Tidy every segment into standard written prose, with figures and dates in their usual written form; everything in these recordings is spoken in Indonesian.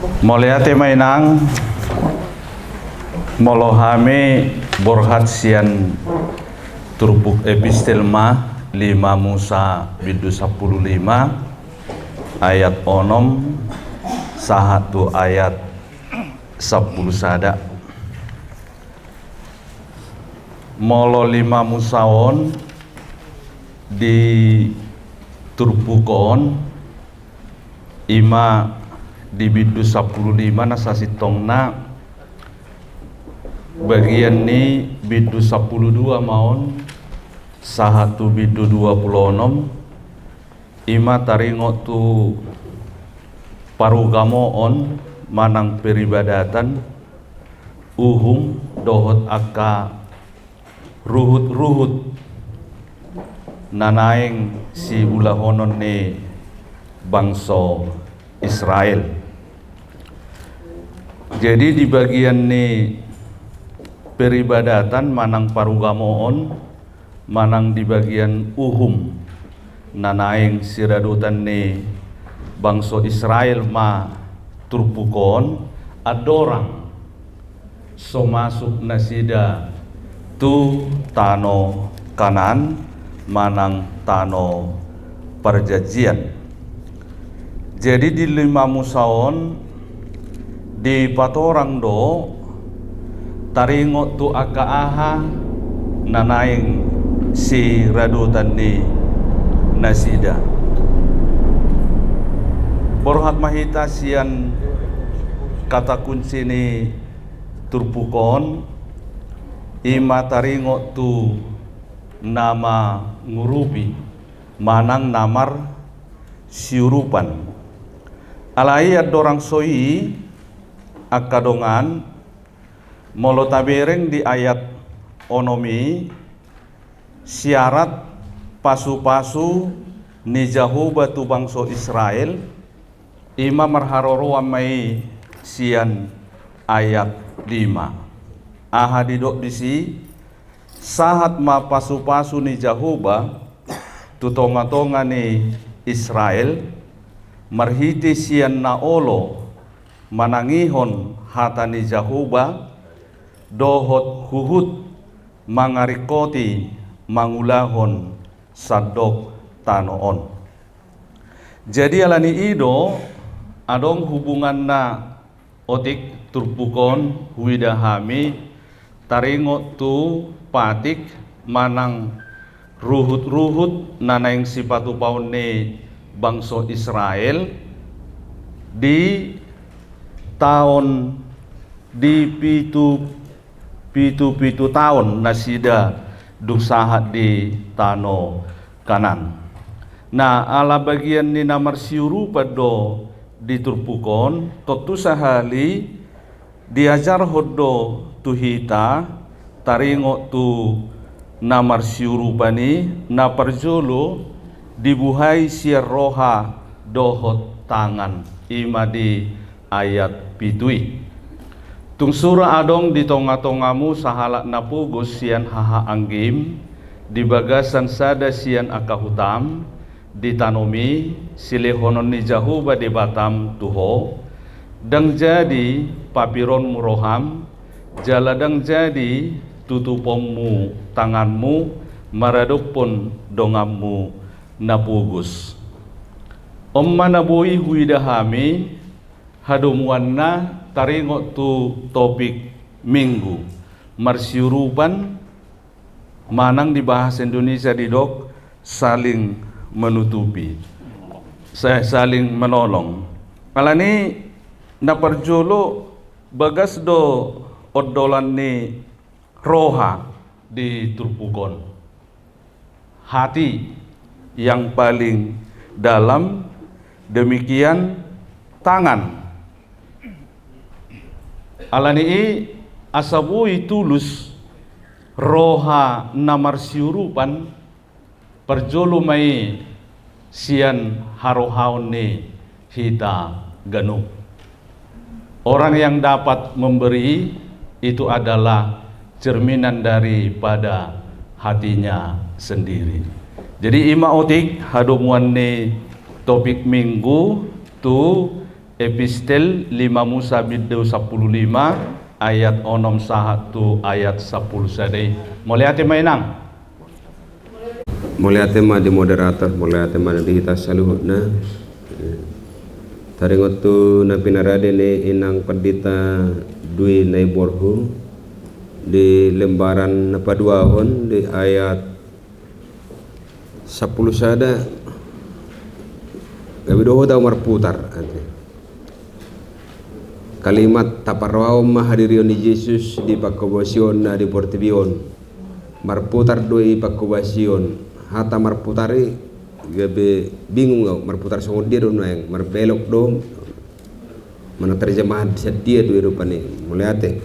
Moliate mainang molohame borhat sian turpuk epistelma 5 Musa bidu 15 ayat onom sahatu ayat 10 sada molo 5 Musaon di turpukon ima di bidu 15 nasasitongna bagian ni bidu 12 maon sahatu bidu 26 ima taringo tu parugamoon manang peribadatan uhum dohot aka ruhut-ruhut nanaing si ulahonon ni bangsa Israel. Jadi di bagian ni peribadatan manang parugamoon manang di bagian uhum nanaing siradutan ni bangsa Israel ma turpukon adorang so masuk nasida tu tano kanan manang tano perjanjian. Jadi di 5 Musaon di patorang do taringo tu aka aha nanaing si radutan ni nasida borhat mahita sian kata kunci ni turpukon ima taringo tu nama ngurupi manang namar siurupan alai adorang soi akadongan molo tabereng di ayat onomi syarat pasu-pasu ni Jahuba tu bangsa Israel ima marharoro amai sian ayat 5 aha didok disi sahat ma pasu-pasu ni Jahuba tu tonga-tonga ni Israel marhiti sian naolo manangihon hatani Jahuba dohot huhut mangarikoti mangulahon sadok tanoon. Jadi alani ido adong hubungan na otik turpukon huidahami taringo tu patik manang ruhut-ruhut nanaing sipatu paun ni bangsa Israel di tahun di pitu tahun nasida dusahat di tano kanan. Nah ala bagian ni namar siuru pado di turpukon totu sahali diajar hodo tuhita taringo tu namar siuru pani na parjolo dibuhai siar roha dohot tangan ima di ayat pitui tung surah adong di tonga-tongamu sahalak napugos sian haha anggim di bagasan sada sian akahutam di tanomi silehonon ni Jahuba di batam tuho dang jadi papiron muroham jaladang jadi tutupommu tanganmu maradopon dongammu napugos omma naboi huidahami hadomuanna taringo tu topik minggu marsiurupan manang di bahasa Indonesia didok saling menutupi saling menolong alani naparjolo bagas do odolan ni roha di turpukon hati yang paling dalam demikian tangan alani asabui tulus roha namar siurupan perjolo mai sian harohaun ni hita ganu orang yang dapat memberi itu adalah cerminan daripada hatinya sendiri. Jadi ima otik hadomuan ni topik minggu tu Epistel 5 Musa bidau 15 ayat onom 1 ayat 10 sadai. Mulai ate mainang. Mulai tema di moderator, mulai tema di kita saluhutna. Taringotu na pinarade ni inang pendeta Dwi Naiborhu di lembaran napaduahon di ayat 10 sada gabidoho daw marputar kalimat taparwao mahadirion ni Yesus di pakobasyon na di Portibion marputar doi pakobasyon hata marputari gabe bingung ngau marputar songon dia don yang marbelok dom mana terjemahan sedia doi rupane mulai ate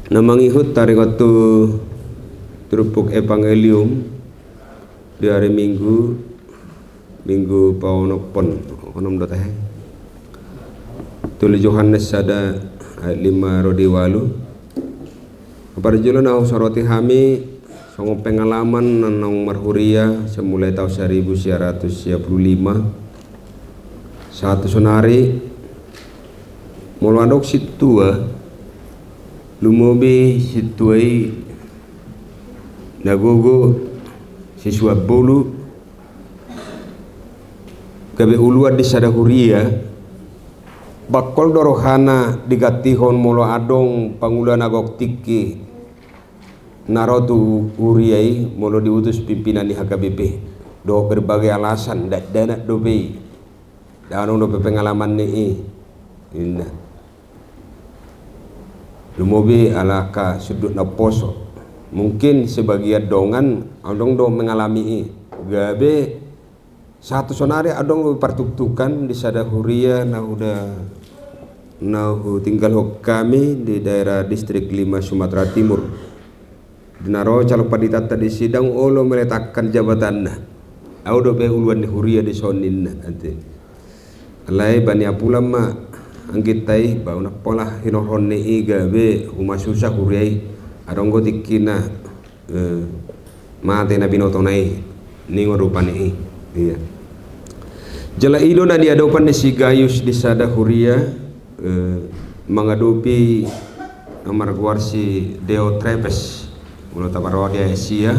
namangihut tarik waktu trupuk evangelium di hari Minggu paonopon onom dot tulis Yohanes ada ayat 5 rodi walu kepada julan au soroti hami songo pengalaman nanong marhuria semulai tahun 1955 satu sonari moluandok situa lumobi situai nagogo siswa bolu kabe uluan di sadahuria bakol dorohana digatihon molo adong pangulan agok tiki narotu uriai molo diutus pimpinan di HKBP do berbagai alasan dak dana dobe danong do pengalaman ni inna lumobi alaka sudut na poso mungkin sebagian dongan adong do mengalami gabe satu sonari adong partuktukan di sadahuria nahu tinggal kami di daerah distrik 5 Sumatera Timur dinaro calok paditata di sidang olo meletakkan jabatan au do be uluan di huria di sonin ante alai bani apulam ma anggitai bauna pola hinohon ni gabe humasusah huriai adong go tikina mate na binotonai ningo rupani iya jala ido na diadopan ni si Gayus di sadahuria mengadopi nomor warsi Deo Trepes mula tabarwa dia Asia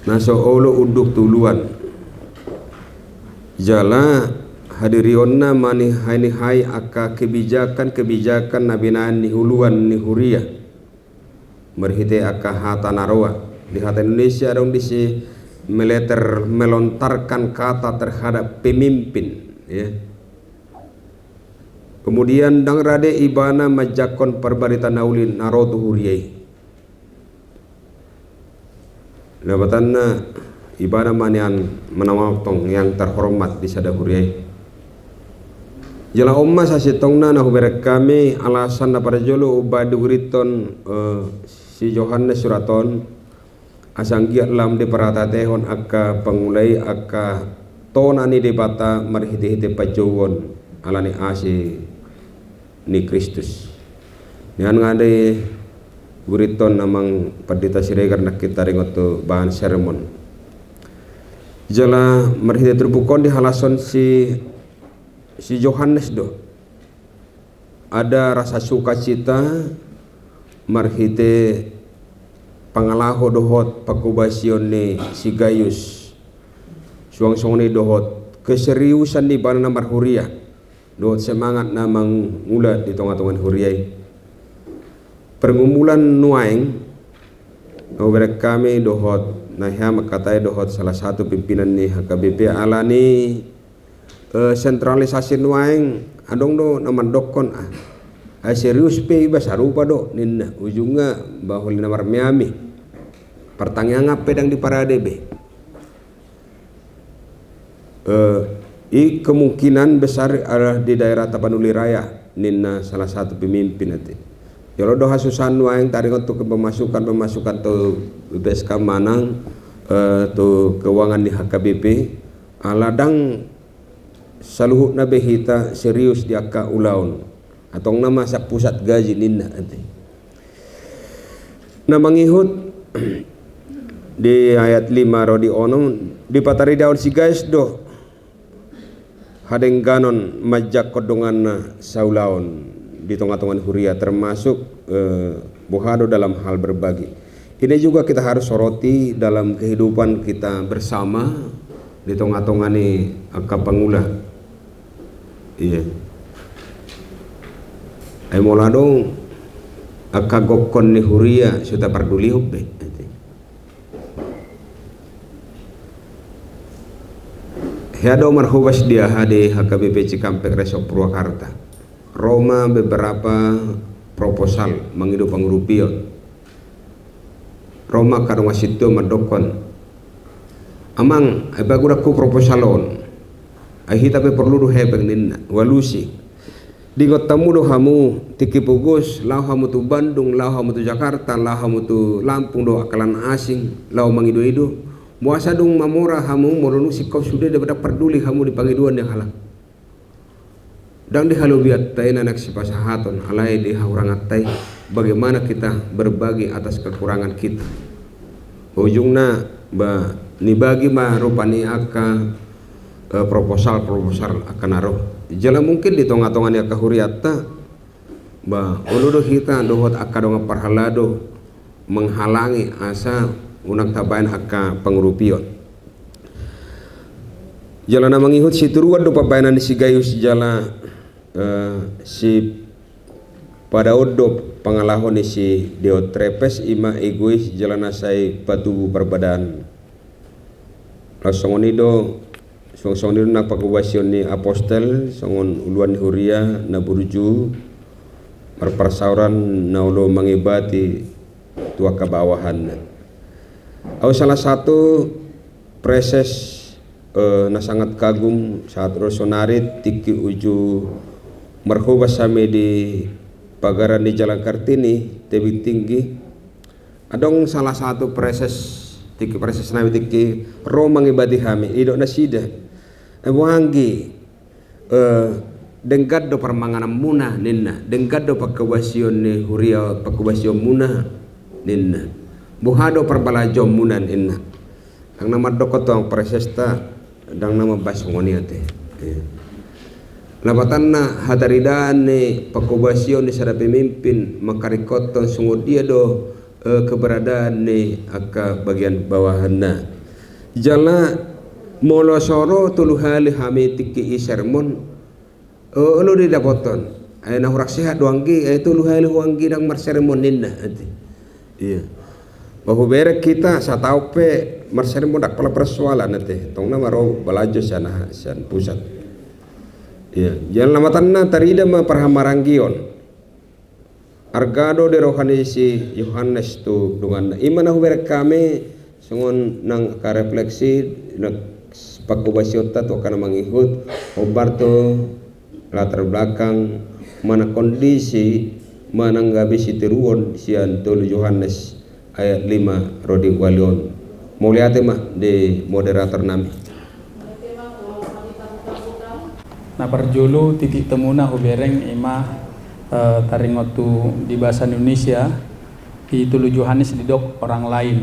naso olo uduk tuluan jala hadirionna mani hai aka kebijakan nabinaan ni huluan ni huria merhite aka hata naroa di hata Indonesia dong disi melontarkan kata terhadap pemimpin ya. Kemudian dang rade ibana majakon perbarita naulin narotu huriai labatanna ibana manian menawatong yang terhormat di sadahuriai jala omma sasitongna nahu berek kami alasan na para jolo ubadu guriton si Yohanes suraton asanggia lam de parata tehon akka pangulai akka tonani de bata marhite-hite pajowon alani asi ni Kristus nian ngade guriton namang padita siregar nak kita ringoto bahan sermon jala marhite terbukon di halason si Yohanes do ada rasa sukacita marhite pangalaho dohot pakubasyon ni si Gayus suang-suang ni dohot keseriusan di bana na marhuria dohot semangat na mangulat di tonga-tongan huriai pergumulan nuaing berek kami dohot nahya makatai dohot salah satu pimpinan ni HKBP alani sentralisasi nuaing adong do naman dokon serius pe ibas harupa do ninna ujungnya bahwa namar miami pertanyaan apa pedang di paradebe kemungkinan besar adalah di daerah Tapanuli Raya ninna salah satu pemimpin nanti kalau doa susan waeng tarik untuk pemasukan tu BPSK Manang tu keuangan di HKBP aladang saluhut na behita serius di akka ulaun atau nama sa pusat gaji ninna nanti namangihut di ayat 5 rodi onom di patari daun si guys do hadengganon majak kodongan saulaon di tengah-tengah huria, termasuk bohado dalam hal berbagi. Ini juga kita harus soroti dalam kehidupan kita bersama di tengah-tengah ni pangula. Iya. Ay moladong gokon ni huria sudah perduli hubbe. Heado marhubas dia hade HKBP Cikampek Resok Purwakarta. Roma beberapa proposal mengidu pangrupion. Roma kadang wasito madokon. Amang ay baguraku proposalon. Ay hita pe perlu do hebeng ninna walusi. Dingot tamu do hamu tiki pugus, lau hamu tu Bandung, lau hamu tu Jakarta, lau hamu tu Lampung do akalan asing, lau mangidu idu. Muasa dong mamora hamu moronu sikau sudah daripada peduli hamu di pangiduan yang halang. Dan di halu biat tay anak si pasahaton alai di haurangat tay bagaimana kita berbagi atas kekurangan kita. Ujungna ni bagi ma rupani proposal akan aroh. Jala mungkin di tonga-tonga ni huriata uludo kita dohot akadonga parhalado menghalangi asa unang tabayan pengurupion. Jala na mangihut si turuan do pabayanan ni si gayus jala si pada odop pangalahon ni si Deotrepes ima egois jala na say patubu perbadan. Songon nido na pagubasyon ni apostel songon uluan ni huria na buruju perparsauran na ulo mangibati tua kabawahan. Salah satu preses na sangat kagum saat rosonarit tiki uju marhubas sami di pagaran di Jalan Kartini tebing tinggi adong salah satu preses nami tiki romang ibadi hami idok nasida buanggi denggat do permanganam munah ninna denggat do pakawasyon ni huria pakawasyon munah ninna buhado perbalajo munan inna ang nama dokotong presesta dang nama basongoniate labatan na hadaridaan ni pakubasyon ni sada pemimpin makarikoton sungod dia do keberadaan ni bagian bawahan na jala molosoro tuluhali hami tiki isermon lo di dapoton ay nahurak sehat doanggi ay tuluhali huanggi dang marsermon ninna iya bahwa berek kita saya tahu pe marsermon dak pala persoalan nanti tong nama ro balajo sana san pusat iya jalan lamatanna tarida ma parhamaranggion argado de rohani si Yohanes tu dengan iman berek kami songon nang karefleksi nak pakubasyon ta to kana mangihut obarto latar belakang mana kondisi mananggabi si tiruon sian tulu Yohanes ayat 5 Rodi Walion muliate mah di moderator nami na parjolo titik temuna hubereng ima taringotu di bahasa Indonesia di tulu Yohanes didok orang lain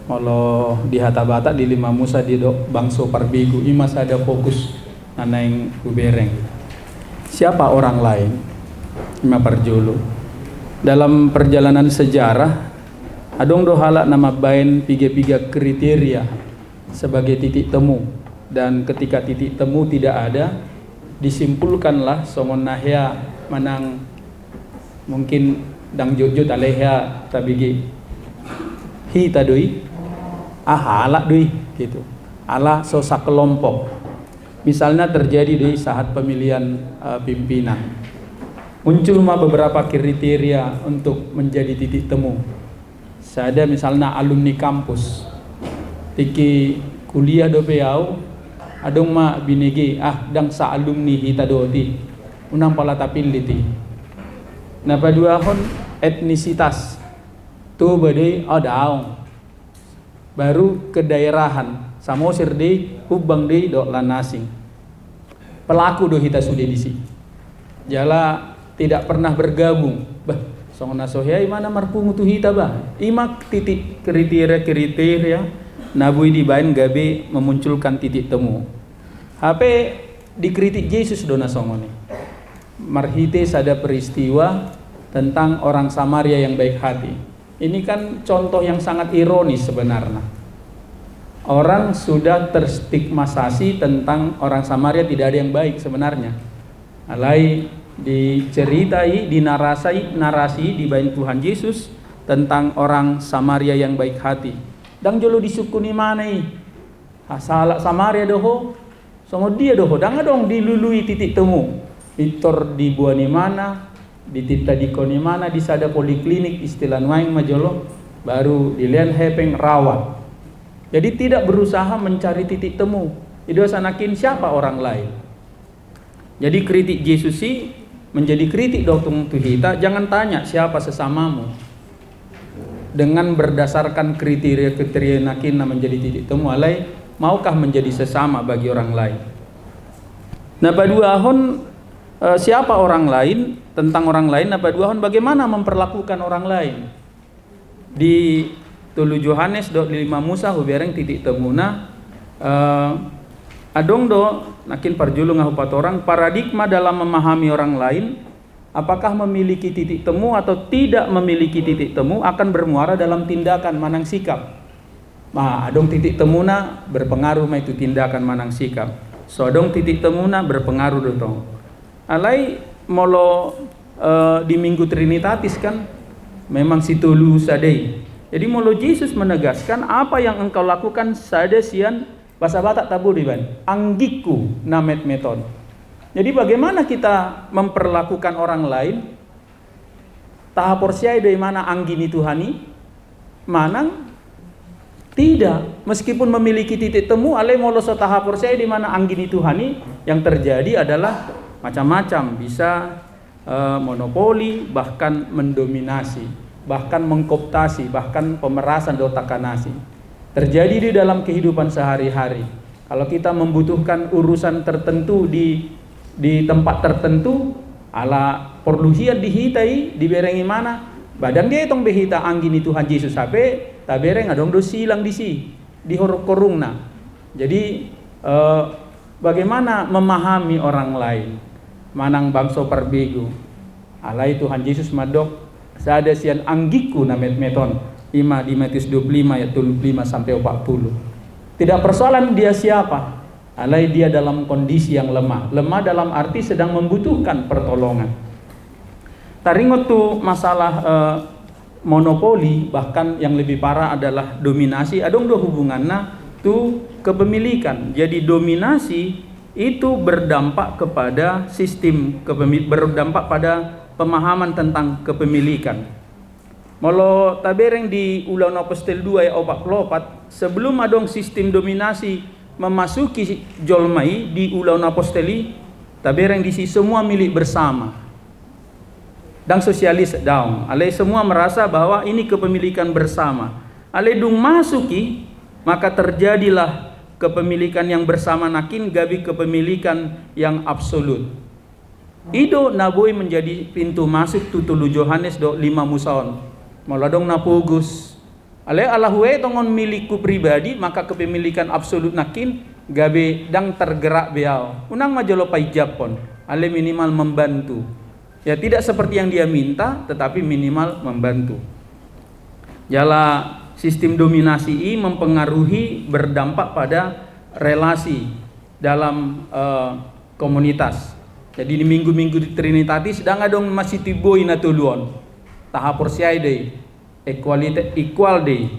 kalau di Hatabata di Lima Musa didok bangso parbigu ima sada fokus nanaing hubereng siapa orang lain ima parjolo dalam perjalanan sejarah adong do halak nama bain piga-piga kriteria sebagai titik temu dan ketika titik temu tidak ada disimpulkanlah songon nahya manang mungkin dang jojo talehya tabigi hi tadui halak dui gitu ala sosak kelompok misalnya terjadi di saat pemilihan pimpinan muncul beberapa kriteria untuk menjadi titik temu. Saya misalnya alumni kampus tiki kuliah do peau adong ma binegi dang sa alumni hita doti unang pala tapiliti na paduahon etnisitas tu badai daong baru kedaerahan samosir di hubang di do lanasing pelaku do hita sudah disi jala tidak pernah bergabung songna sohya imana marpungu tu hita ima titik kriteria nabui di bain gabe memunculkan titik temu HP dikritik Yesus dona songoni. Marhite sada peristiwa tentang orang Samaria yang baik hati. Ini kan contoh yang sangat ironis sebenarnya. Orang sudah terstigmatisasi tentang orang Samaria tidak ada yang baik sebenarnya. Alai diceritai, narasi di bain Tuhan Yesus tentang orang Samaria yang baik hati. Dang jolo disukuni manai. Asal Samaria doho, songo dia doho. Dang dong dilului titik temu. Itor di buani mana, di tita dikoni mana, di sada poliklinik istilah waing majolo, baru dilian hepeng rawat. Jadi tidak berusaha mencari titik temu. Itu sanakin siapa orang lain. Jadi kritik Yesus sih menjadi kritik doktung tuhita. Jangan tanya siapa sesamamu. Dengan berdasarkan kriteria nakin menjadi titik temu alai, maukah menjadi sesama bagi orang lain. Nah paduahon siapa orang lain, tentang orang lain. Nah paduahon bagaimana memperlakukan orang lain. Di Tulu Yohanes do 5 Musa hubereng titik temuna adong do nakin parjulu ngahupat orang paradigma dalam memahami orang lain, apakah memiliki titik temu atau tidak memiliki titik temu akan bermuara dalam tindakan manang sikap. Nah adong titik temuna berpengaruh ma itu tindakan manang sikap. So adong titik temuna berpengaruh dotong. Alai molo di Minggu Trinitatis kan memang si tulu sadei. Jadi molo Yesus menegaskan apa yang engkau lakukan sada sian bahasa Batak tabu diban anggiku namet meton. Jadi bagaimana kita memperlakukan orang lain? Tahap porsiai dari mana anggini Tuhani? Manang tidak, meskipun memiliki titik temu ale molo so tahap porsiai di mana anggini Tuhani, yang terjadi adalah macam-macam, bisa monopoli, bahkan mendominasi, bahkan mengkooptasi, bahkan pemerasan dotakanasi. Terjadi di dalam kehidupan sehari-hari. Kalau kita membutuhkan urusan tertentu di tempat tertentu, ala perluhian dihitai, diberengi mana, badan dia itong behita anggini Tuhan Yesus sampai tabereng adong do silang di korungna. Jadi bagaimana memahami orang lain, manang bangso perbegu. Alai Tuhan Yesus madok sada sian anggiku namet meton 5 di Matius 25 ayat 25 sampai 40. Tidak persoalan dia siapa, alai dia dalam kondisi yang lemah. Lemah dalam arti sedang membutuhkan pertolongan. Taringot tu masalah monopoli, bahkan yang lebih parah adalah dominasi. Adong do hubunganna tu kepemilikan. Jadi dominasi itu berdampak kepada sistem berdampak pada pemahaman tentang kepemilikan. Molo tabereng di Ulang Apostel 2 ayat 44, sebelum adong sistem dominasi memasuki jolmai di Ulang Aposteli, tabereng di si semua milik bersama. Dan sosialis daun, ale semua merasa bahwa ini kepemilikan bersama. Ale dung masuki, maka terjadilah kepemilikan yang bersama nakin gabi kepemilikan yang absolut. Ido naboi menjadi pintu masuk tutulu Yohanes do 5 musaon. Maladong napugus. Ale Allahue tongon milikku pribadi, maka kepemilikan absolut nakin gabe dang tergerak beau. Unang majolo paijapon. Ale minimal membantu. Ya tidak seperti yang dia minta, tetapi minimal membantu. Jala sistem dominasi ini mempengaruhi, berdampak pada relasi dalam komunitas. Jadi di minggu-minggu di Trinitatis sedang adong masih tiboi natuluon. Tahap porsiai deh, equal deh,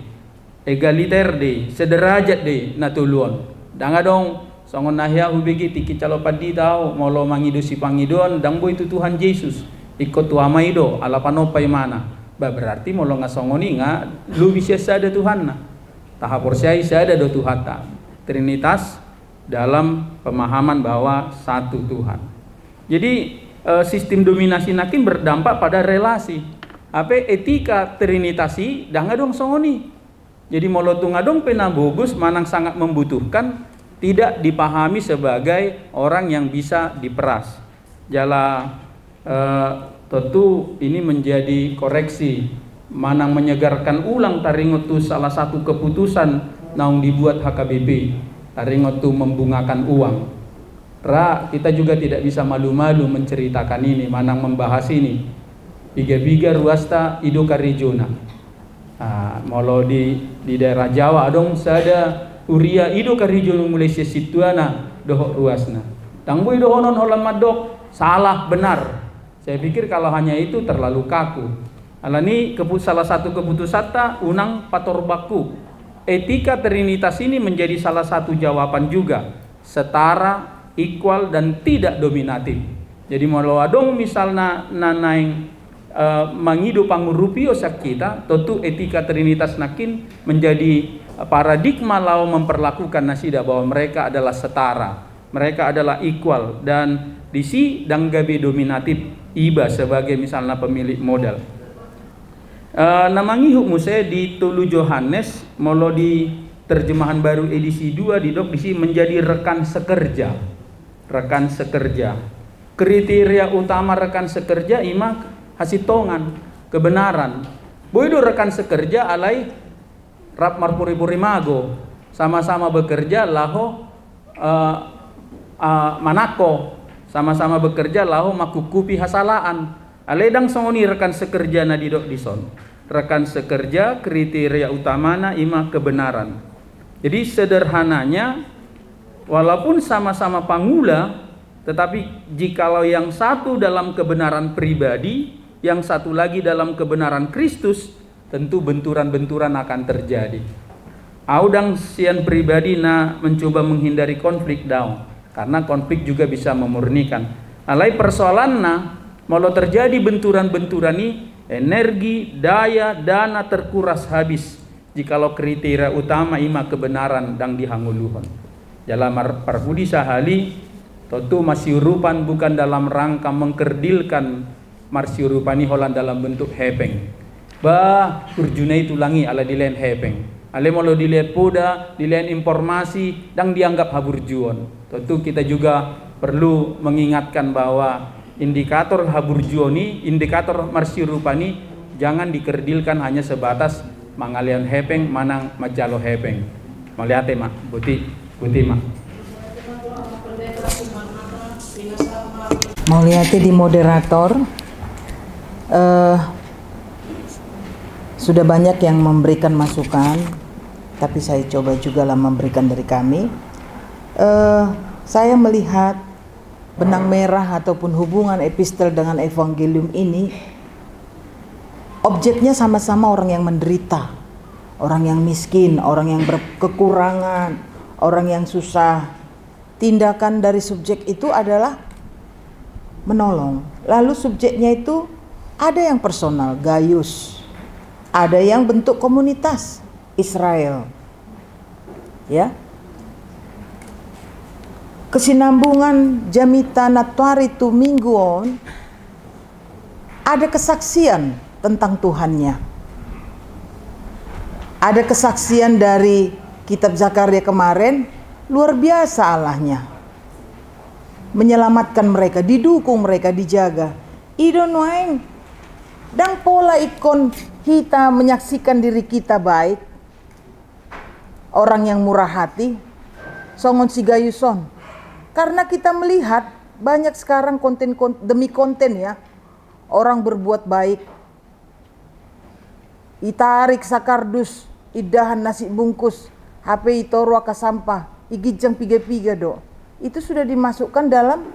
egaliter deh, sederajat deh natuluon. Dang adong songon nahya hubigi tiki calopadi tau molo mangido si pangidon dang boy itu Tuhan Yesus ikut tuamaido ala panopay mana. Berarti molo ngasongoni nga lu bisa sada Tuhan na. Tahap porsiai sada do Tuhata. Trinitas dalam pemahaman bahwa satu Tuhan. Jadi sistem dominasi nakin berdampak pada relasi. Apa etika trinitasi dang adong songoni. Jadi molotung adong penabogus manang sangat membutuhkan, tidak dipahami sebagai orang yang bisa diperas. Jala tentu ini menjadi koreksi, manang menyegarkan ulang taringot tu salah satu keputusan naung dibuat HKBP. Taringot tu membungakan uang. Kita juga tidak bisa malu-malu menceritakan ini, manang membahas ini. Biga-biga ruasta ido karijona. Molo di daerah Jawa dong sada uria ido karijona mulai situana dohok ruasna. Tangboy dohonon holamat dok salah benar. Saya pikir kalau hanya itu terlalu kaku. Alani salah satu keputusan ta unang patorbaku. Etika Trinitas ini menjadi salah satu jawaban juga. Setara, equal dan tidak dominatif. Jadi kalau adong misalnya nanaing mangido pangurupio sak kita, tentu etika Trinitas nakin menjadi paradigma lau memperlakukan nasida bahwa mereka adalah setara, mereka adalah equal, dan disi danggabe dominatif iba sebagai misalnya pemilik modal. Namangi hukmuse di Tulu Johannes molo di terjemahan baru edisi 2 di dok disi menjadi rekan sekerja. Rekan sekerja. Kriteria utama rekan sekerja ima hasitongan, kebenaran. Boido rekan sekerja alai rap marpuri-puri mago, sama-sama bekerja laho manako, sama-sama bekerja laho makukupi hasalaan. Aledang songoni rekan sekerja na didok dison. Rekan sekerja kriteria utamana ima kebenaran. Jadi sederhananya walaupun sama-sama pangula, tetapi jikalau yang satu dalam kebenaran pribadi, yang satu lagi dalam kebenaran Kristus, tentu benturan-benturan akan terjadi. Audang sian pribadi na mencoba menghindari konflik daun, karena konflik juga bisa memurnikan. Alai persoalan na mau terjadi benturan-benturan ini, energi, daya, dana terkuras habis jikalau kriteria utama ima kebenaran dan dihanguluhon. Dalam parpudi sahali tentu masyurupan bukan dalam rangka mengkerdilkan marsyurupani holan dalam bentuk hepeng. Urjuna itu langi ala dilen hepeng. Ale mau dilihat poda, dilihat informasi dan dianggap haburjuon. Tentu kita juga perlu mengingatkan bahwa indikator haburjuoni, indikator marsyurupani jangan dikerdilkan hanya sebatas mangalian hepeng manang majalo hepeng. Melihat mak, buti mak. Mau lihat di moderator, sudah banyak yang memberikan masukan, tapi saya coba juga lah memberikan dari kami. Saya melihat benang merah ataupun hubungan epistel dengan evangelium ini, objeknya sama-sama orang yang menderita, orang yang miskin, orang yang berkekurangan, orang yang susah. Tindakan dari subjek itu adalah menolong. Lalu subjeknya itu ada yang personal, Gaius, ada yang bentuk komunitas, Israel, ya. Kesinambungan jamita natwari tu mingguon, ada kesaksian tentang Tuhannya. Ada kesaksian dari kitab Zakaria kemarin, luar biasa Allahnya. Menyelamatkan mereka, didukung mereka, dijaga. Idon waeng dan pola ikon kita menyaksikan diri kita baik. Orang yang murah hati, songon si gayuson. Karena kita melihat banyak sekarang konten demi konten ya, orang berbuat baik, itarik sakardus, idahan nasi bungkus, HP itoru ke sampah, igijang piga-piga do. Itu sudah dimasukkan dalam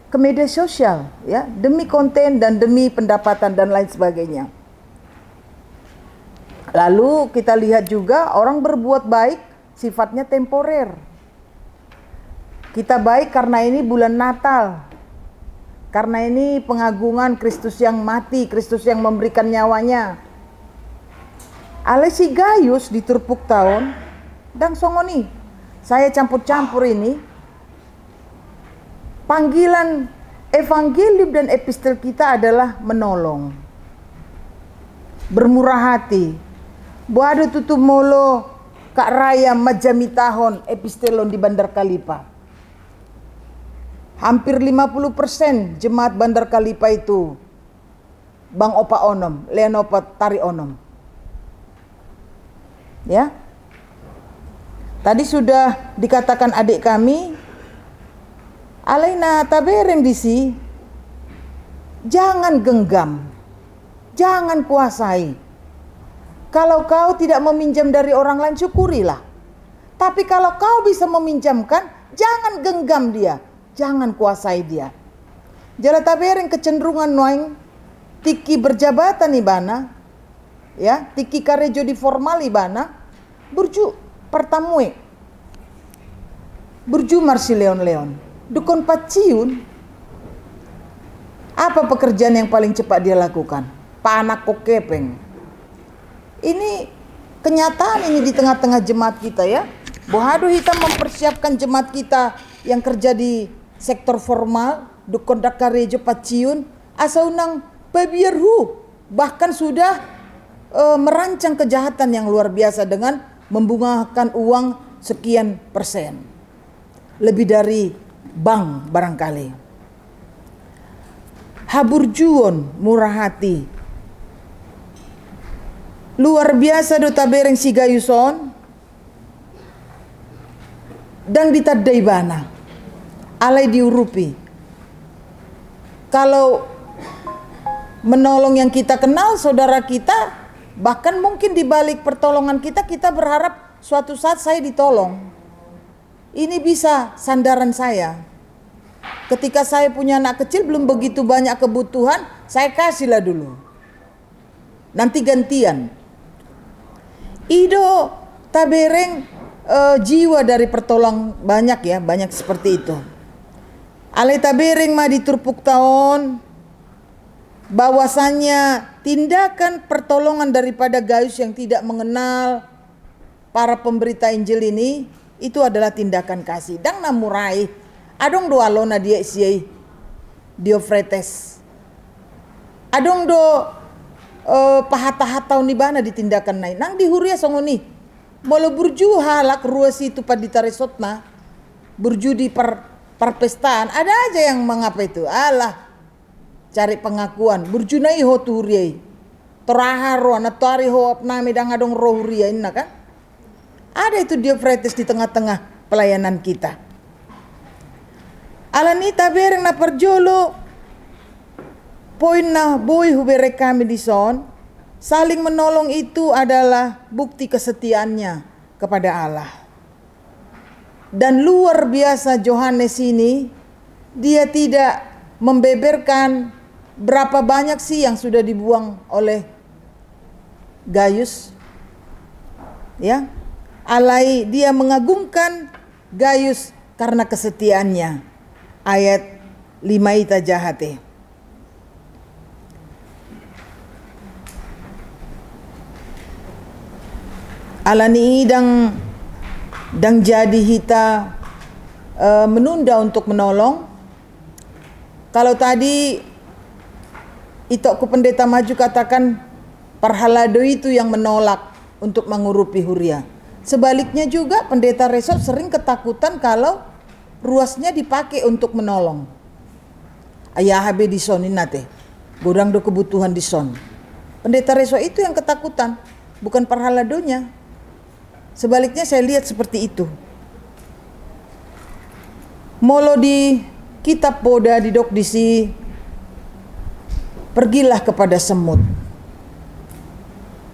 ke media sosial ya, demi konten dan demi pendapatan dan lain sebagainya. Lalu kita lihat juga orang berbuat baik sifatnya temporer. Kita baik karena ini bulan Natal, karena ini pengagungan Kristus yang mati, Kristus yang memberikan nyawanya. Alesi Gaius di Turpuk tahun, dan songoni, saya campur-campur ini. Panggilan evangelium dan epistel kita adalah menolong, bermurah hati. Buado tutup molo kak raya majamitahon epistelon di Bandar Kalipa. Hampir 50% jemaat Bandar Kalipa itu Bang Opa Onom, Leon Opa Tari Onom. Ya. Tadi sudah dikatakan adik kami, Alaina tabereng disi, jangan genggam, jangan kuasai. Kalau kau tidak meminjam dari orang lain, syukurilah. Tapi kalau kau bisa meminjamkan, jangan genggam dia, jangan kuasai dia. Jala tabereng kecenderungan noeng tiki berjabatan ibana, ya, tiki karejo di formal ibana, burju pertamue, burju marsi leon-leon. Dukun paciun, apa pekerjaan yang paling cepat dia lakukan? Panak kokepeng. Ini kenyataan ini di tengah-tengah jemaat kita, ya. Bohado kita mempersiapkan jemaat kita yang kerja di sektor formal, dukun dakarejo paciun, asa unang pabierhu, bahkan sudah merancang kejahatan yang luar biasa dengan membungakan uang sekian persen. Lebih dari bank barangkali. Haburjuon murah hati. Luar biasa do tabereng si gayuson. Dan ditadai bana. Alai diurupi. Kalau menolong yang kita kenal, saudara kita, bahkan mungkin di balik pertolongan kita, kita berharap suatu saat saya ditolong. Ini bisa sandaran saya. Ketika saya punya anak kecil belum begitu banyak kebutuhan, saya kasihlah dulu. Nanti gantian. Ido tabereng jiwa dari pertolong banyak, ya, banyak seperti itu. Ale tabereng mah diturpuk tahun bahwasannya tindakan pertolongan daripada gayus yang tidak mengenal para pemberita Injil ini, itu adalah tindakan kasih. Dang namurai adong do alona dia siai Diofretes, adong do pahata-hatau ni bana ditindakan naik nang di huria songoni molo burju halak ruas itu padita resotna burju di perpestaan, ada aja yang mengapa itu, alah cari pengakuan burju nai ho tu huriai toraharo na tari ho apnami dang adong roh huria inna kan. Ada itu Diofretes di tengah-tengah pelayanan kita. Alani tabereng na perjolo poin na boy hubere kami di son, saling menolong itu adalah bukti kesetiaannya kepada Allah. Dan luar biasa Yohanes ini, dia tidak membeberkan berapa banyak sih yang sudah dibuang oleh Gayus, ya. Alai dia mengagumkan Gayus karena kesetiaannya. Ayat 5 ita jahate. Alani dang jadi hita menunda untuk menolong. Kalau tadi Itokku pendeta maju katakan Parhalado itu yang menolak untuk mengurupi Huria. Sebaliknya juga pendeta Resort sering ketakutan kalau ruasnya dipakai untuk menolong. Ayah habe di son inate, bodang do kebutuhan di son. Pendeta Resort itu yang ketakutan, bukan Parhaladonya. Sebaliknya saya lihat seperti itu. Molo di kitab Boda di dok disi, pergilah kepada semut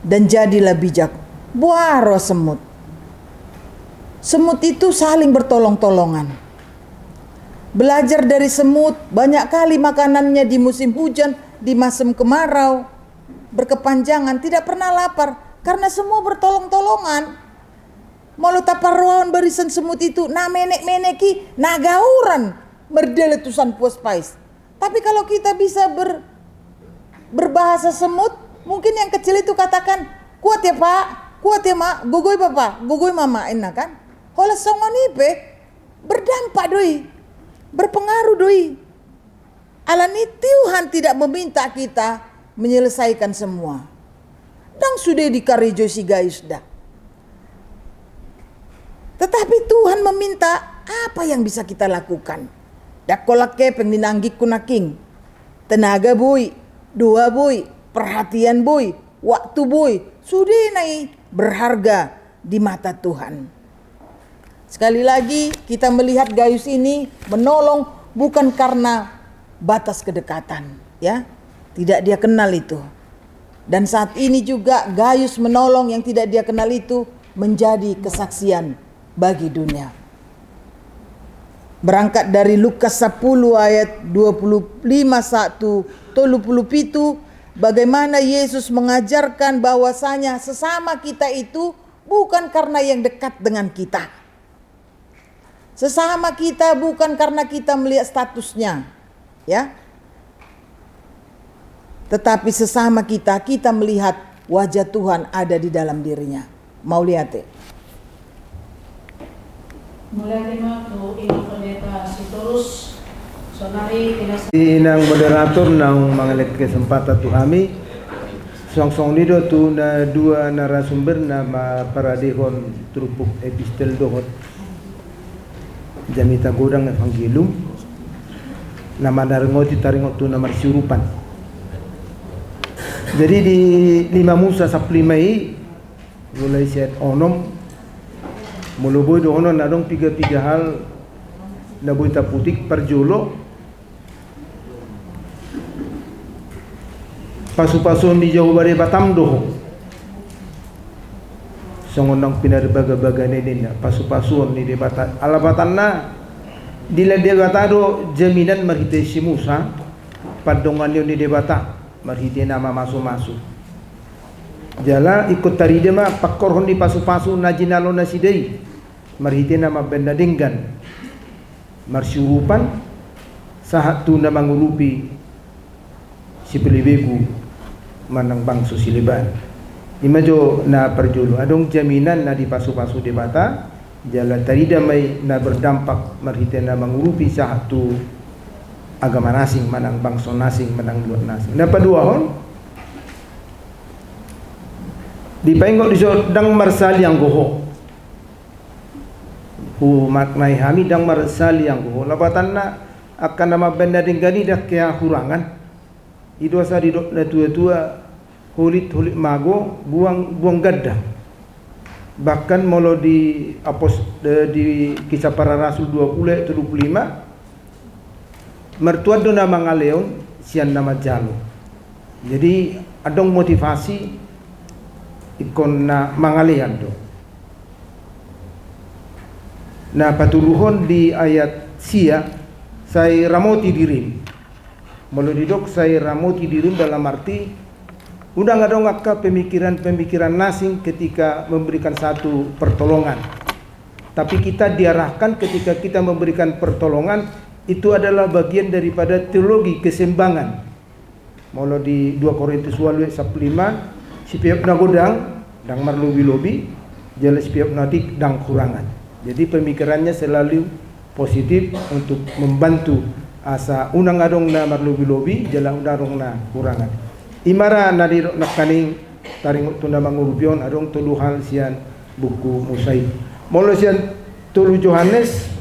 dan jadilah bijak. Buaro semut. Semut itu saling bertolong-tolongan. Belajar dari semut, banyak kali makanannya di musim hujan, di musim kemarau, berkepanjangan, tidak pernah lapar karena semua bertolong-tolongan. Malu taparwaon barisan semut itu, na menek-meneki, na gauran, berdeletusan puas pais. Tapi kalau kita bisa berbahasa semut, mungkin yang kecil itu katakan, kuat ya pak, kuat ya mak, gogoy bapak, gogoy mama, enak kan? Hola songonipe, berdampak doi, berpengaruh doi. Alani Tuhan tidak meminta kita menyelesaikan semua. Dan sudah dikarejo si Gayus dah. Tetapi Tuhan meminta apa yang bisa kita lakukan. Dakolak kepeng ninanggik kunaking. Tenaga boy, doa boy, perhatian boy, waktu boy, sudah naik berharga di mata Tuhan. Sekali lagi kita melihat Gayus ini menolong bukan karena batas kedekatan, ya. Tidak dia kenal itu. Dan saat ini juga Gaius menolong yang tidak dia kenal itu menjadi kesaksian bagi dunia. Berangkat dari Lukas 10 ayat 25:1-37, bagaimana Yesus mengajarkan bahwasanya sesama kita itu bukan karena yang dekat dengan kita. Sesama kita bukan karena kita melihat statusnya, ya. Tetapi sesama kita melihat wajah Tuhan ada di dalam dirinya. Mau lihat ya? Mulai lima tu inang pendeta sitorus sonari tidak Inang moderator nang mengalit kesempatan tu kami song-song lido tu na dua narasumber nama paradihon trupuk epistel dohot jamita godang evangelium nama narengoti taringot tu nama siurupan. Jadi di 5 Musa 15 mulai siat onom muluboy do onon nadong tiga hal na boy taputik parjolo pasu-pasun di jauh bare batam doho songonang pinarbaga-baga ninin pasu-pasun ni debata alabatan na dila debata do jaminan marhite si Musa padongan yun ni debata marhite nama masuk-masuk jala ikut taride ma pakor di pasu-pasu najinalo nasidei marhite nama benda dinggan marsyurupan sahat tu nama ngurupi si pelibegu manang bangso siliban imajo na perjulu adong jaminan na di pasu-pasu debata jala tarida mai na berdampak marhite nama ngurupi sahat tu agama nasing manang bangso nasing manang luar nasing na paduahon di paingok di dang marsali yang goho hu maknai hami dang marsali yang goho labatan na akan nama benda dinggani dah kaya hurangan idosa di dok na tua-tua hulit mago buang gadda bahkan molo di di kisah para rasul 20 25 mertua do nama ngaleon sian nama jalo jadi adong motivasi ikon na mangalean do na paturuhon di ayat sia saya ramoti dirim molo didok saya ramoti dirim dalam arti udah ngadong akka pemikiran nasing ketika memberikan satu pertolongan tapi kita diarahkan ketika kita memberikan pertolongan itu adalah bagian daripada teologi keseimbangan. Molo di 2 Korintus 15 sipiap na godang dang marlobi-lobi jala sipiap natik dang kurangan. Jadi pemikirannya selalu positif untuk membantu asa unang adong na marlobi-lobi jala undarong na kurangan. Imara na di nakaning taring tunda mangurupion adong tuluhal sian buku Musaib. Molo sian tulu Yohanes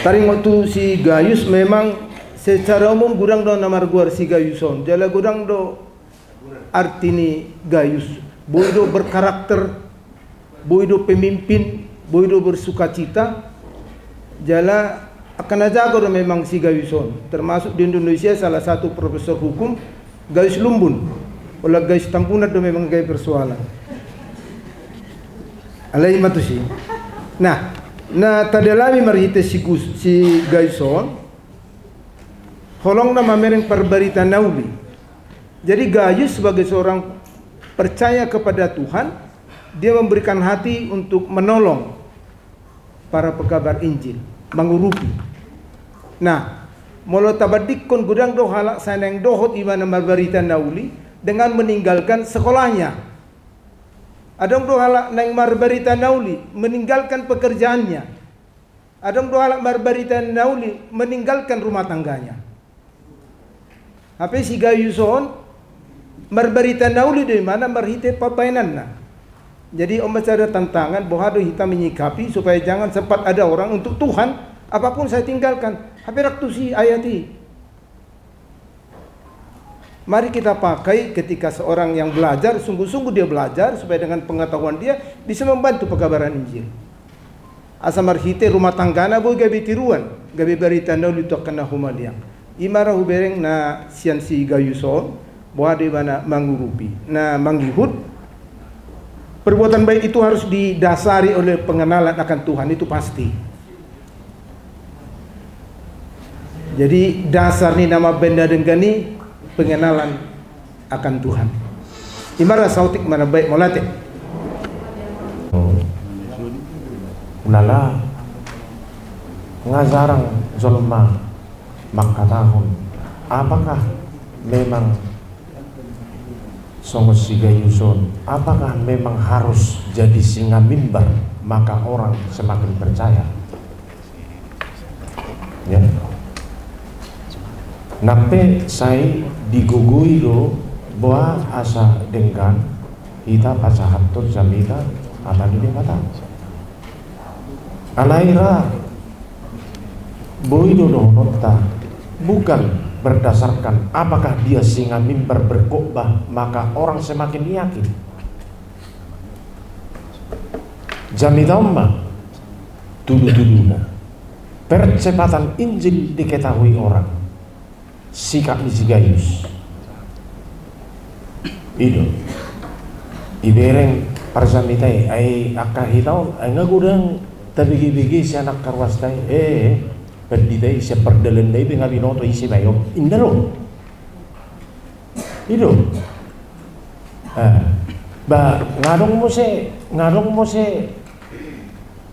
taring waktu si Gaius memang secara umum gudang do namar guar si Gaiuson jala gudang do artini Gaius boido berkarakter boido pemimpin boido bersukacita jala akan ajago do memang si Gaiuson termasuk di Indonesia salah satu profesor hukum Gaius Lumbun olah Gaius Tampunat do memang gaya persoalan alai matusi nah tadalami marhite si Gaiuson holong nama mereng perbarita nauli jadi Gaius sebagai seorang percaya kepada Tuhan dia memberikan hati untuk menolong para pekabar Injil mengurupi nah molo tabadikon gudang do halak saneng dohot imana marbarita nauli dengan meninggalkan sekolahnya adong do halak nang marbarita nauli meninggalkan pekerjaannya adong do halak marbarita nauli meninggalkan rumah tangganya apa si Gaiuson marbarita nauli dari mana marhite papainan na jadi om ada tantangan bahwa kita menyikapi supaya jangan sempat ada orang untuk Tuhan apapun saya tinggalkan hapirak tu si ayati mari kita pakai ketika seorang yang belajar sungguh-sungguh dia belajar supaya dengan pengetahuan dia bisa membantu pekabaran Injil asa marhite rumah tanggana boy gabi tiruan gabe berita nauli to kana humaliang imara hubereng na siansi gayuso boade bana mangurupi na manggihut. Perbuatan baik itu harus didasari oleh pengenalan akan Tuhan, itu pasti. Jadi dasar ni nama benda dengani pengenalan akan Tuhan. Imara sautik mana baik molate. Ulala ngazarang zolma makatahon. Apakah memang Songo Sigayuson, apakah memang harus jadi singa mimbar maka orang semakin percaya? Ya. Nape saya digugui lo bahwa asa dengan kita asa hatut jamita apa ini kata? Alaira boy do nota bukan berdasarkan apakah dia singa mimbar berkhotbah maka orang semakin yakin. Jamita umma tuduh-tuduhmu percepatan Injil diketahui orang sikap di Sigayus itu ibereng parzamitai ai akahitau ai ngagudang tabigi-bigi si anak karwastai perdidai si perdelendai dengan binoto isi bayo indalo itu ba ngadong mo se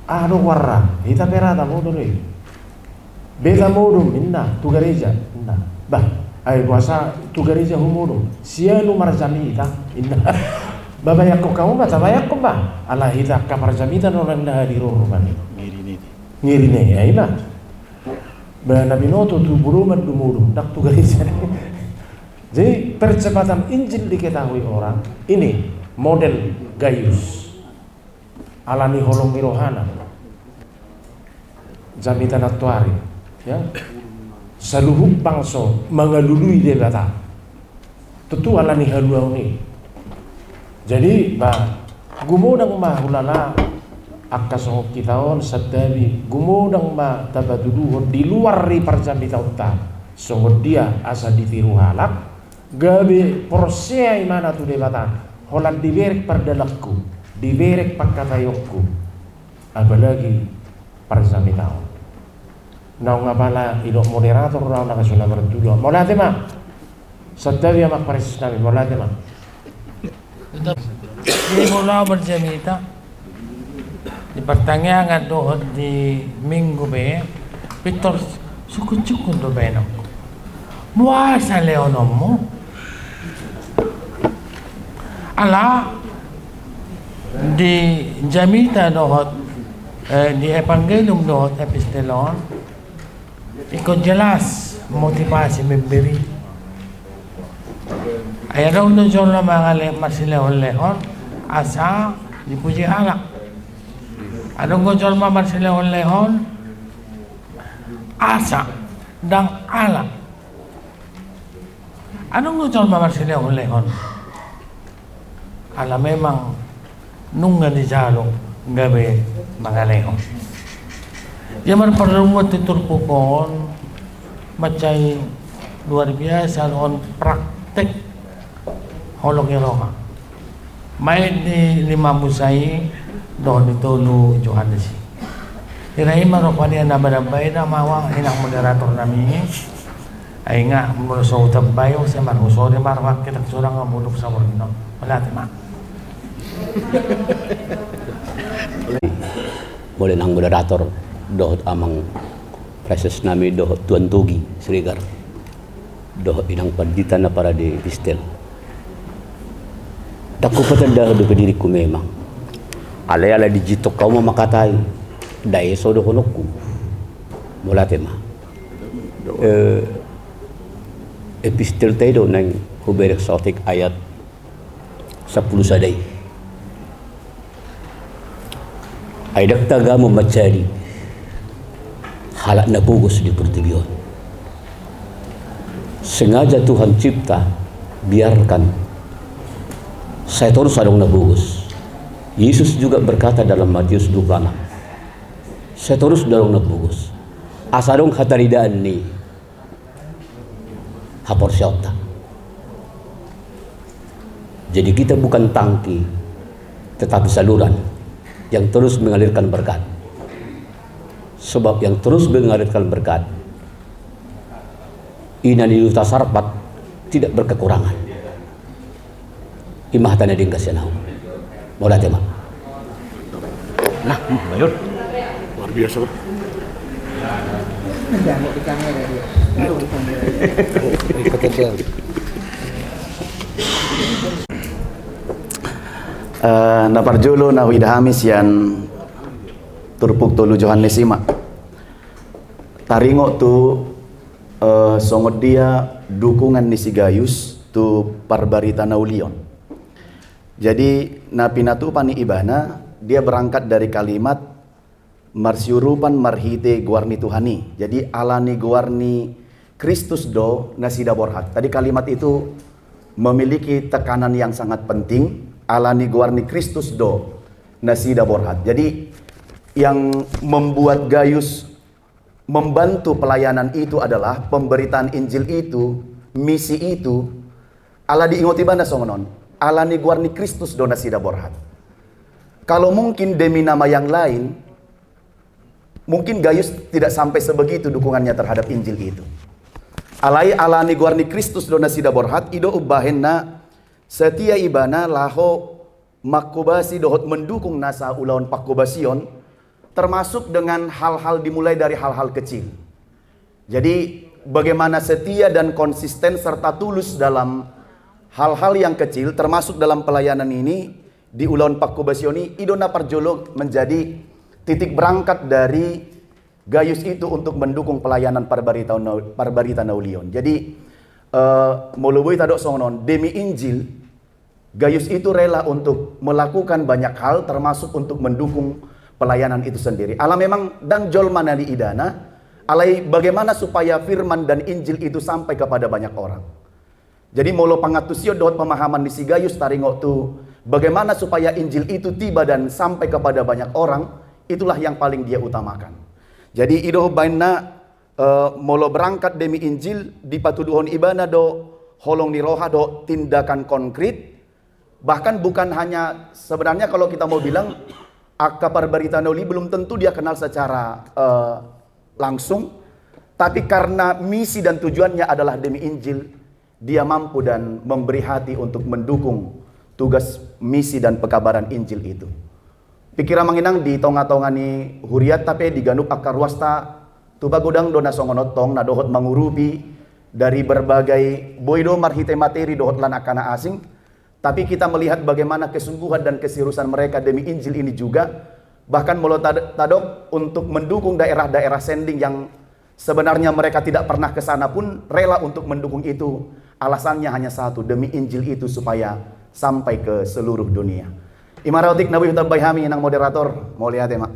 ado warra ita perata mo dulu beta mo dum inna tu gereja inna bah ay kuasa tu gereja humuro sia lu marzamita inna babayak ko kamu ba tabayak ko ba ala ita ka marzamita no nanda di rumani ngirine ay na ba nabinoto tu buruman dumudum dak tu gereja. Jadi percepatan Injil diketahui orang ini model Gayus alani holong mirohana jamitan atuari ya saluhuk bangso mengalului debata tentu alani haluau ni. Jadi ba gumudang mahulala akasong kitaon sadabi gumudang ma tabaduduhon di luar ri parjamita uta songod dia asa ditiru halak gabe porsea imana tu debata holan diverek pardalakku diverek pakatayokku apalagi parjamita nau ngabala idok moderator nau nakasuna bertudo molate ma sadabi amak paresis nabi molate ma di mula berjamita di pertanyaan doon di minggu be Victor sukun-sukun do beno muasa leonom mo ala di jamita dohot di evangelium dohot epistelon ikut jelas motivasi memberi ayaw do jon na mga marsilehon asa dipuji halak. Anong gojol mamar sila lehon asa dang ala. Anong gojol mamar sila lehon ala memang nunga di jalo gabe mga lehon. Yaman perluan titurpukon macay luar biasa on praktek holong iroha. May di lima musay doon ito lu Johannes. Tirahin marupan niya na barabay na mawang inang moderator namin. Ay nga, mula sa utang bayo, sa maruso, di marwak kitang surang ang mulok sa warino. Wala, di ma. Boleh nang moderator dohot amang proses namin dohot Tuan Tugi, Srigar. Dohot inang pandita na para di pistel. Takut patanda do diriku memang. Alay-alay digitok kau mamakatay dahil sodo honokku mula tema epistel tayo ng huberek sotik ayat 10 saday ay daktaga mo macari halak na bugos di pertibion sengaja Tuhan cipta biarkan saya terus adong nabugos. Yesus juga berkata dalam Matius 26, saya terus dorong nabugos. asarong hataridaan ni hapor syauta. Jadi kita bukan tangki, tetapi saluran yang terus mengalirkan berkat. Sebab yang terus mengalirkan berkat, inani luta sarpat tidak berkekurangan. Imah tanah dingkas ya nahu. Mau lihat ya, Mak? Nah, bayur. Luar biasa, Pak. Naparjolo na widahamis yan turpuk tulu Johannes ima taringo tu songot dia dukungan ni si Gayus tu parbarita naulion. Jadi na pinatu pani ibana dia berangkat dari kalimat marsyurupan marhite guarni Tuhani. Jadi alani guarni Kristus do nasida borhat. Tadi kalimat itu memiliki tekanan yang sangat penting. Alani guarni Kristus do nasida borhat. Jadi yang membuat Gayus membantu pelayanan itu adalah pemberitaan Injil itu, misi itu. Ala diingoti bana songonon. Alani guarni Kristus do nasida borhat. Kalau mungkin demi nama yang lain, mungkin Gayus tidak sampai sebegitu dukungannya terhadap Injil itu. Alani guarni Kristus do nasida borhat ido ubahenna setia ibana laho makubasi dohot mendukung nasa ulawan pakubasion, termasuk dengan hal-hal dimulai dari hal-hal kecil. Jadi bagaimana setia dan konsisten serta tulus dalam hal-hal yang kecil, termasuk dalam pelayanan ini di ulawan pakubasioni, idona parjolo menjadi titik berangkat dari Gayus itu untuk mendukung pelayanan parbarita naulion. Jadi moloboi tadok songonon demi Injil, Gayus itu rela untuk melakukan banyak hal termasuk untuk mendukung pelayanan itu sendiri. Ala memang dan jol manali idana, alai bagaimana supaya firman dan Injil itu sampai kepada banyak orang. Jadi molo pangatusio dohot pemahaman di si Gayus taringo tu bagaimana supaya Injil itu tiba dan sampai kepada banyak orang, itulah yang paling dia utamakan. Jadi idoh baina molo berangkat demi Injil di patuduhon ibana do holong ni roha do tindakan konkret. Bahkan bukan hanya sebenarnya kalau kita mau bilang Akka Parbarita Nauli belum tentu dia kenal secara langsung, tapi karena misi dan tujuannya adalah demi Injil, dia mampu dan memberi hati untuk mendukung tugas misi dan pekabaran Injil itu. Pikiran manginang di tonga-tongani huriat tapi diganup akar wasta tuba godang dona songonotong na dohot mangurupi dari berbagai boido marhite materi dohot lan akana asing. Tapi kita melihat bagaimana kesungguhan dan keseriusan mereka demi Injil ini juga. Bahkan mulut tadok untuk mendukung daerah-daerah sending yang sebenarnya mereka tidak pernah ke sana pun rela untuk mendukung itu. Alasannya hanya satu, demi Injil itu supaya sampai ke seluruh dunia. Imarautik Nabi Hutab Bayhami yang moderator, mau lihat ya Mak.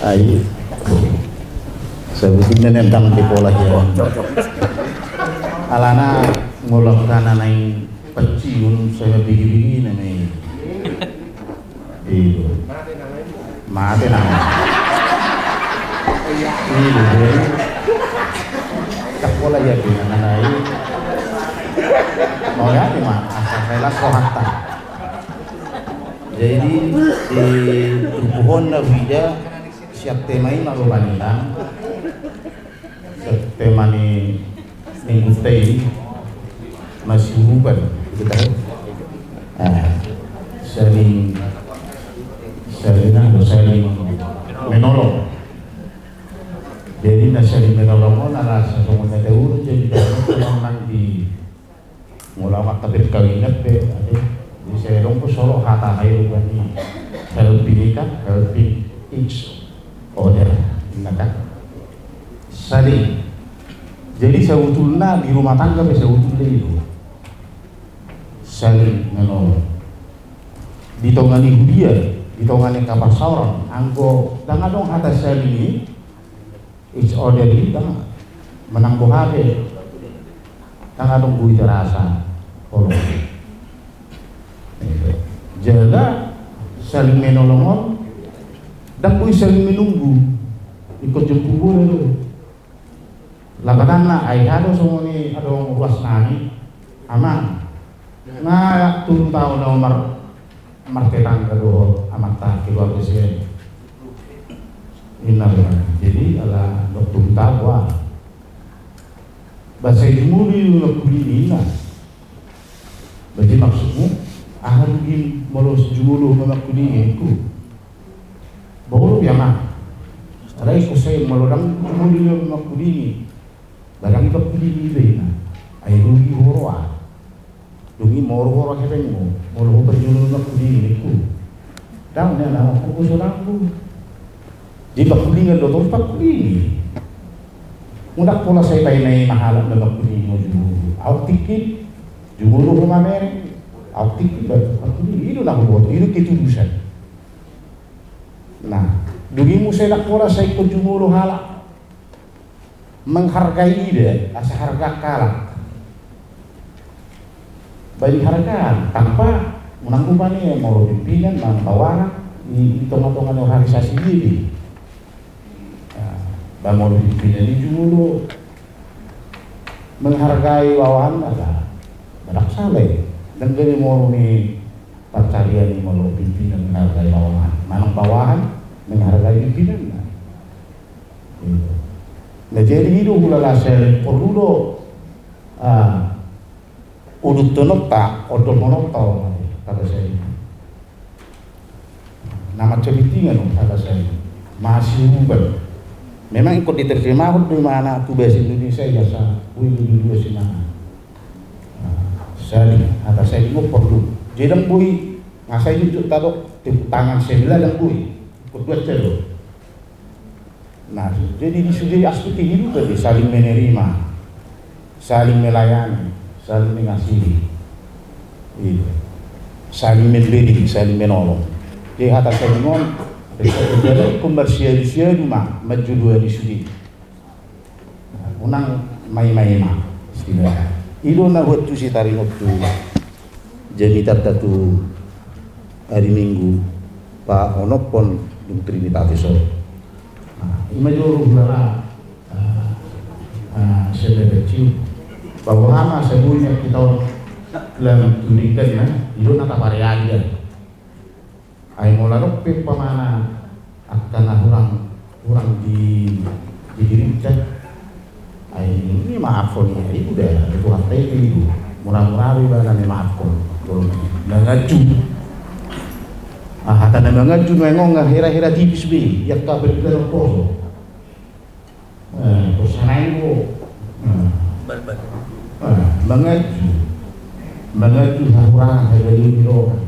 Ayo. Sebutnya nentang di pola ya. Alana ngolok kana nai peciun saya bigi-bigi nai. Iyo. Mate nama. Iyo. Tak pola ya dengan nai. Mau ya di mana? Asal sohata. Jadi di pohon Nawida siap temai malu bandang. Tema ni minggu tadi masih bukan kita saling menolong. Jadi saling menolong adalah sesuatu yang terurus jadi dalam nanti mulai waktu berkawinat di saya lompo solo hata ayo bani helping each other ingat. Saling. Jadi sebetulnya di rumah tangga sebetulnya itu saling menolong. Di tongani hudia, di tongani kapal sauran, anggo dengan dong atas saling ini, each other kita menang bohade, dengan dong bui terasa, jaga saling menolongon dan boy saling menunggu ikut jemput boleh labanan na ay hado semua ni adong uas nani aman na turun tahu na marketan kedua amata kedua presiden ina jadi ala dokter tahu bahasa jumuli na kulina berarti maksudmu aharugin molos jumulu na kulina itu baru ya mah alay ko say malorang jumuli na kulina barang iba kulina na ay rugi horo dungi moro-horo hebeng mo moro berjulur na kulina itu daw na lang ako usulang ko di ba kulina doktor pa kulina Mudak pula saya tayo mahalap na magpili mo jumuro. Autikit, jumuro ko mamere. Autikit ba? Ito na ko boto. Ito kitulusan. Nah, dugi mo saya pula sa ikot jumuro halak. Menghargai dia, asa harga kalah. Bagi hargaan, tanpa menanggupan niya, mau pimpinan, bawahan, hitung-hitungan organisasi diri. Mau dipindah di dulu menghargai bawahan ada badak saleh dan jadi mau nih percaya nih mau pimpinan menghargai bawahan manang bawahan menghargai pimpinan nah jadi itu pula saya perlu udut tonota odol monoto kata saya nama ceritingan kata saya masih ubah. Memang ikut diterima di mana tu bahasa Indonesia jasa dulu sih mana saya atas saya juga perlu jadi bui ngasih itu taruh di tangan sebelah dan bui ikut dua celo nah jadi di sudut aspek hidup tadi saling menerima saling melayani saling mengasihi saling memberi saling menolong di atas saya ngomong jadi komersialisasi rumah maju dua di sudi unang mai-mai mah istilah itu na buat tu si taring waktu jadi tatu hari Minggu Pak Onopon dung Trinitas so imajoro bulan saya kecil bahwa lama sebelumnya kita dalam tunikan ya itu nata variasi ay mula rupik pamana akan orang di dirincat ay ini maafon ya itu dah itu hati itu murah-murah riba dan maafon ngaju kata na ngaju ngong hira-hira tipis bi yak ka berbicara poso posanain ko mengaju orang hari biro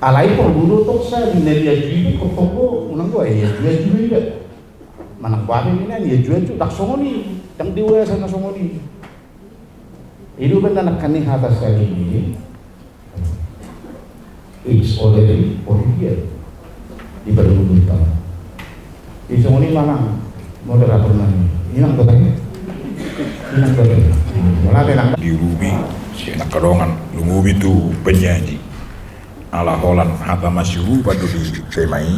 alai perbudu toksa di nelia jibi kok unang gua ya jual jibi deh mana kuabe ini ya jual tak songoni yang diwa sana songoni itu benar nak kani atas kali ini is already origin di perbudu tak di songoni mana moderator mana inang katanya malah tenang di Rubi si anak kerongan Lungubi tu penyanyi ala holan hata masyuru pada di temai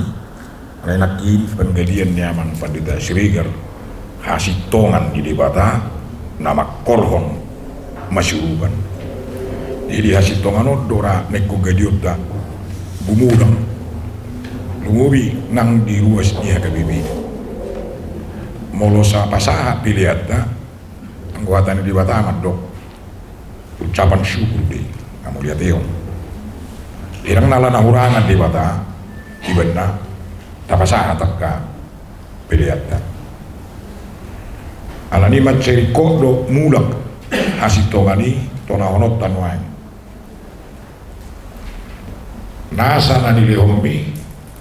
renakin penggalian nyaman pada Srigar hasil tongan di debata nama korhon masyuruban jadi hasil tongan dora neko gadiota bumudang lungubi nang di ruas dia ke bibi molosa pasaha pilihatna anggota di debata amat dok ucapan syukur deh kamu lihat yo irang nala nahurangan di bata ibenna tapasa takka pilihatta alani maceri do mulak hasitongani tona honot tanwain nasa nani lehombi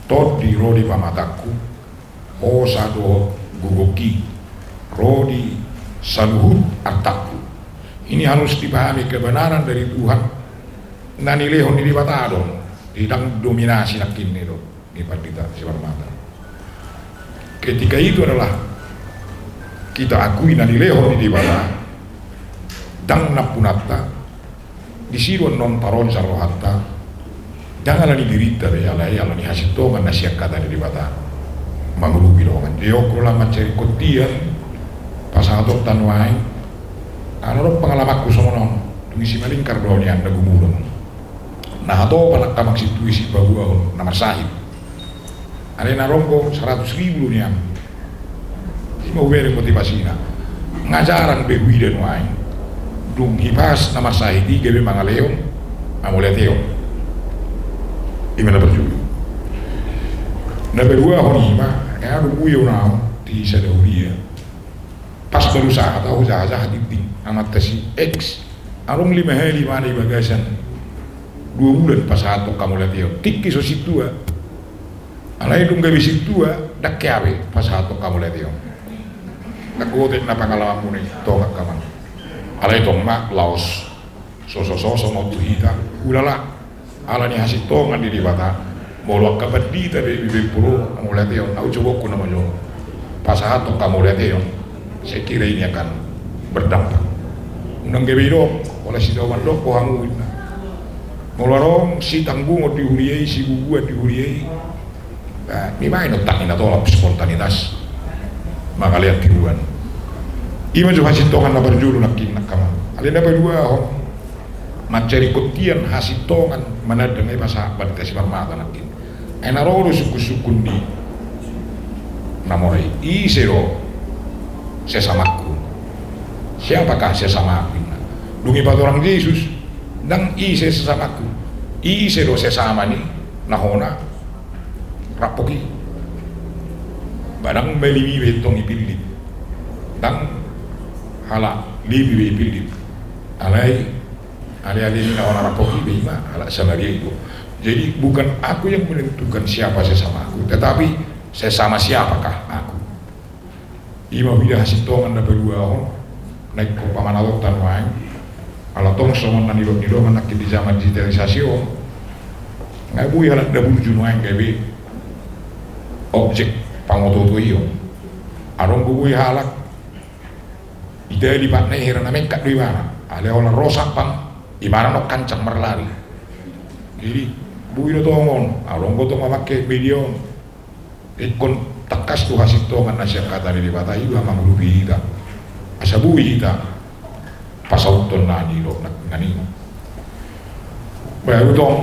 tot di rodi pamataku o sado gugoki rodi saluhut artaku ini harus dipahami kebenaran dari Tuhan nani lehon di batadon tidak dominasi nak kini do di pandita siwarmata ketika itu adalah kita akui nani lehon di bata dang napunata di siron non taron sarohatta janganlah diderita be alai ala ni hasitongan nasiak kata di bata mamrugi dongan diokro lama cari kotian pasangatok tanwain ano pengalamanku somono tuisi malingkar doni anda gumulong nah atau panak tamak si tuisi bagua nama sahib ada narongko 100.000 nih am si mau beri motivasi na ngajaran be widen wain dung hibas nama sahib di gebe mangaleon amuleteo imana berjulu na berdua honima ya ada buyo nao di sadauria pas berusaha tahu jahat titik amat tesi X arung 5 hari mana bagasan 2 bulan pas atau kamu lihat yo tiki so situa alai dong gawe situa dak kawe pas atau kamu lihat yo nak gote na pangalaman mo ni tongak kaman alai tong mak laos so no tuhita ulala ala ni hasit tongan di bata molok kabadi tadi bibi puro kamu lihat yo au coba ku nama yo pas atau kamu lihat yo saya kira ini akan berdampak unang gawe dok wala si dawan dok ko hanguin na molorong si tanggung dihuriai si gugua dihuriai mi main otak ina tolak spontanitas maka lihat tiruan ima jo hasitongan na berjulu nakin nakama alina berdua ho mencari kotian hasitongan mana dengai bahasa badita si marmata nakin enaro suku-sukun di namorai isero sesamaku siapakah sesamaku dungi pada orang Yesus nang ise sesamaku ise do sesama ni nahona rapoki barang beli betong ipilip nang hala libi ipilip alai ali orang rapoki bima hala sama dia itu jadi bukan aku yang menentukan siapa sesamaku tetapi sesama siapakah aku ima vida hasitongan na berdua on naik ko pamanalok tanwain ala tong somon na nilok nak di zaman digitalisasi on ngai bui halak da burju wain gabe objek pangoto iyo arong bui halak ide di patne hirana mengkat di mana ale ola rosak pang imara no kancang merlari jadi bui do tongon arong go to mamake video ikon takas tu hasil tongan nasihat kata di bata iba manglubi ita asabui ita pasauton nani lo nani baru dong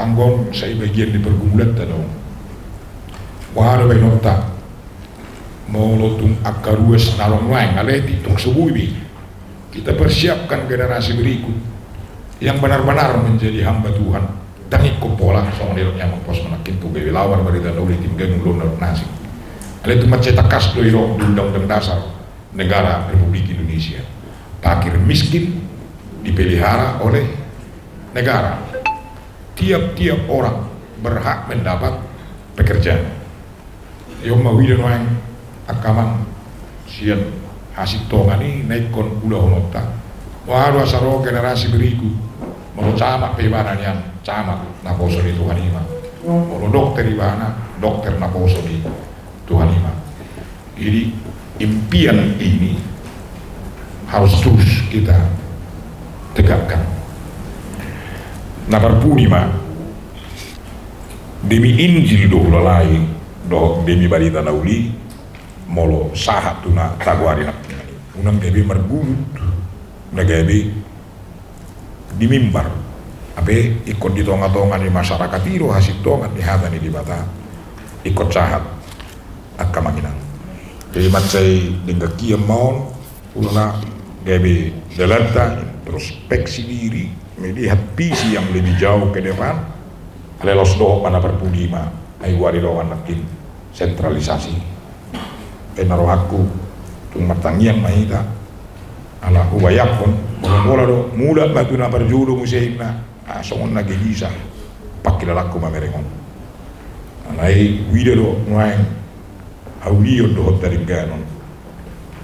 anggon saya bagian di pergumulan tadong wahana bay nota mau lotung akarues nalong lain ngale titung sebui kita persiapkan generasi berikut yang benar-benar menjadi hamba Tuhan dan ikut pola soal nilainya mempos menakin tu gawe lawan berita nauli tim genung lon nasi ale itu mencetak kas do iro di undang-undang dasar negara Republik Indonesia fakir miskin dipelihara oleh negara tiap-tiap orang berhak mendapat pekerjaan yo mawidan wae akaman sian hasil tongani naikon ulah honota waru asaro generasi berikut mau camak pebanan yang camak naposo di Tuhan Ima mau dokter di mana dokter naposo di Tuhan Ima jadi impian ini harus terus kita tegakkan nabar punima demi Injil do lalai do demi barita nauli molo sahat tuna tagwari nak unang gabi mergulut na gabi di mimbar abe ikut di tonga-tonga di masyarakat iro hasil tonga di hata di bata ikut sahat akamanginang jadi macai dengan kiam maun ulana gabi delanta introspeksi diri melihat visi yang lebih jauh ke depan alelos doh pada perpudima ai wari doan nakin sentralisasi enarohaku tung matangian mahita ala hubayakon bola do mula batu na berjulu musehna songon na gelisa pakilalaku mamerengon alai widero noeng audio do taringanon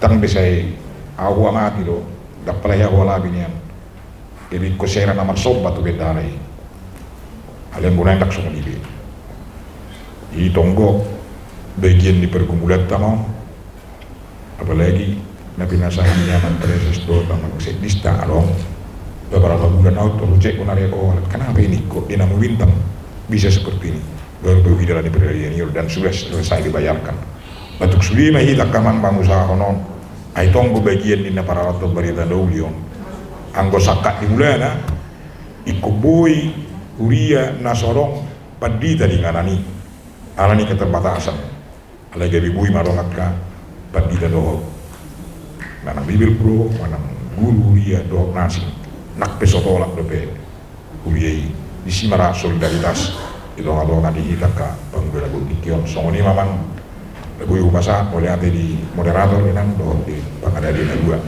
tang besai awu amati do dappala ya wala binian jadi kosera namar sobat tu bedalai alem bunang tak songon ibe i tonggo bagian di pergumulan tamam apalagi nabi nasahi nyaman preses do taman sekdista along beberapa bulan auto rujek unare ko kenapa ini kok dinamu bintang bisa seperti ini baru di peradilan dan sudah selesai dibayarkan batuk suli mah hita kaman pengusaha konon ai tonggo bagian di para rato barita daulion anggo sakat di mulana ikoboi uria nasorong padita di nganani alani keterbatasan alai gabi bui marongat ka padita doho nanang bibil pro manang guru uria doho nasi nak pesotolak dope uria di simara solidaritas itu ngado tadi kita ka pengguna bukion songoni mamang lagu upasa oleh ate di moderator inang doho di pengadilan dua